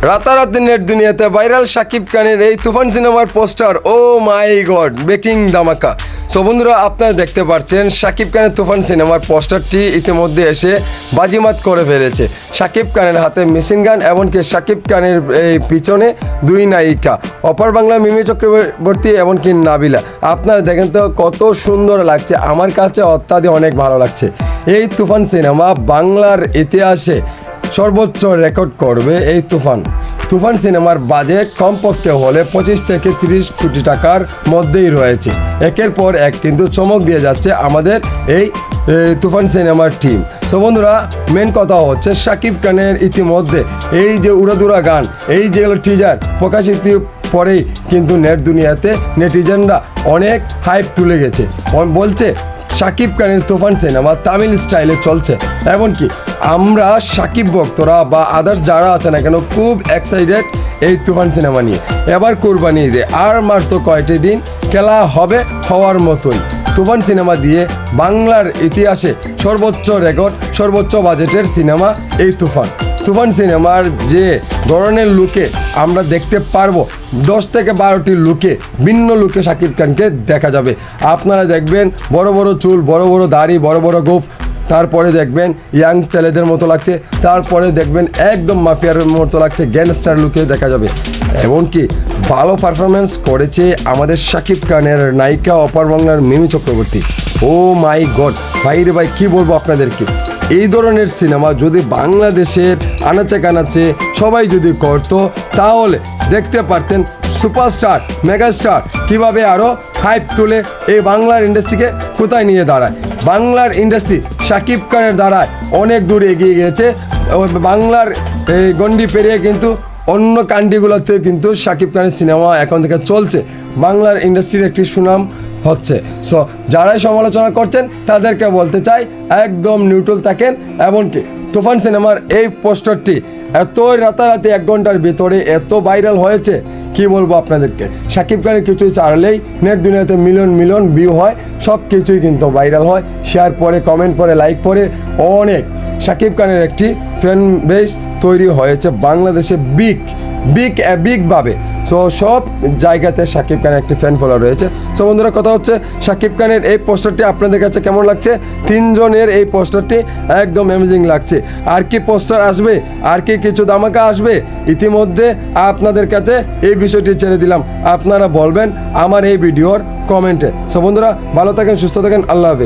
রাতারাতি নেট দুনিয়াতে ভাইরাল শাকিব খানের এই তুফান সিনেমার পোস্টার। ও মাই গড, ব্রেকিং ধামাকা। সো বন্ধুরা, আপনারা দেখতে পাচ্ছেন শাকিব খানের তুফান সিনেমার পোস্টারটি ইতিমধ্যে এসে বাজিমাত করে ফেলেছে। শাকিব খানের হাতে মেশিন গান, এমনকি শাকিব খানের এই পিছনে দুই নায়িকা, অপার বাংলা মিমি চক্রবর্তী এমনকি নাবিলা। আপনারা দেখেন তো কত সুন্দর লাগছে, আমার কাছে অত্যাধিক অনেক ভালো লাগছে। এই তুফান সিনেমা বাংলার ইতিহাসে সর্বোচ্চ রেকর্ড করবে। এই তুফান সিনেমার বাজেট কমপক্ষে হলে 25 থেকে 30 কোটি টাকার মধ্যেই রয়েছে। একের পর এক কিন্তু চমক দিয়ে যাচ্ছে আমাদের এই তুফান সিনেমার টিম। সো বন্ধুরা, মেন কথা হচ্ছে শাকিব খানের ইতিমধ্যে এই যে উড়াদুরা গান, এই যেগুলো টিজার প্রকাশিত পরেই কিন্তু নেট দুনিয়াতে নেটিজেনরা অনেক হাইপ তুলে গেছে। বলছে শাকিব খানের তুফান সিনেমা তামিল স্টাইলে চলছে। এমনকি আমরা শাকিব ভক্তরা বা আদার্স যারা আছে না কেন খুব এক্সাইটেড এই তুফান সিনেমা নিয়ে। এবার কুরবানি ঈদে আর মাত্র কয়টি দিন, খেলা হবে হওয়ার মতোই। তুফান সিনেমা দিয়ে বাংলার ইতিহাসে সর্বোচ্চ রেকর্ড, সর্বোচ্চ বাজেটের সিনেমা এই তুফান সিনেমার যে ধরনের লুকে আমরা দেখতে পারবো, 10 থেকে 12টি লুকে, ভিন্ন লুকে শাকিব খানকে দেখা যাবে। আপনারা দেখবেন বড় বড় চুল, বড় বড় দাড়ি, বড় বড় গোঁফ, তারপরে দেখবেন ইয়াং ছেলেদের মতো লাগছে, তারপরে দেখবেন একদম মাফিয়ার মতো লাগছে, গ্যাংস্টার লুকে দেখা যাবে। এমনকি ভালো পারফরমেন্স করেছে আমাদের শাকিব খানের নায়িকা অপার বাংলার মিমি চক্রবর্তী। ও মাই গড, ভাই রে ভাই, কী বলবো আপনাদেরকে। এই ধরনের সিনেমা যদি বাংলাদেশের আনাচে কানাচে সবাই যদি করতো, তাহলে দেখতে পারতেন সুপারস্টার, মেগাস্টার কীভাবে আরও হাইপ তুলে এই বাংলার ইন্ডাস্ট্রিকে কোথায় নিয়ে দাঁড়ায়। বাংলার ইন্ডাস্ট্রি শাকিব খানের দ্বারায় অনেক দূর এগিয়ে গেছে। বাংলার এই গণ্ডি পেরিয়ে কিন্তু অন্য কান্ট্রিগুলোতে কিন্তু শাকিব খানের সিনেমা এখন থেকে চলছে। বাংলার ইন্ডাস্ট্রির একটি সুনাম হচ্ছে। সো যারাই সমালোচনা করছেন তাদেরকে বলতে চাই, একদম নিউট্রাল থাকেন। এমনকি তুফান সিনেমার এই পোস্টারটি এতই রাতারাতি 1 ঘন্টার ভিতরে এত ভাইরাল হয়েছে, কি বলবো আপনাদেরকে। শাকিব খানের কিছুই ছাড়লেই নেট দুনিয়াতে মিলিয়ন ভিউ হয়, সব কিছুই কিন্তু ভাইরাল হয়। শেয়ার পরে, কমেন্ট পরে, লাইক পরে অনেক শাকিব খানের একটি ফ্যান বেস তৈরি হয়েছে বাংলাদেশে বিগভাবে। সো সব জায়গাতে শাকিব খানের একটি ফ্যান ফলোয়ার রয়েছে। সো বন্ধুরা, কথা হচ্ছে শাকিব খানের এই পোস্টারটি আপনাদের কাছে কেমন লাগছে? 3 জনের এই পোস্টারটি একদম অ্যামেজিং লাগছে। আর কি পোস্টার আসবে, আর কি কিছু ধামাকা আসবে, ইতিমধ্যে আপনাদের কাছে এই বিষয়টি ছেড়ে দিলাম। আপনারা বলবেন আমার এই ভিডিওর কমেন্টে। সো বন্ধুরা, ভালো থাকেন, সুস্থ থাকেন, আল্লাহ হাফেজ।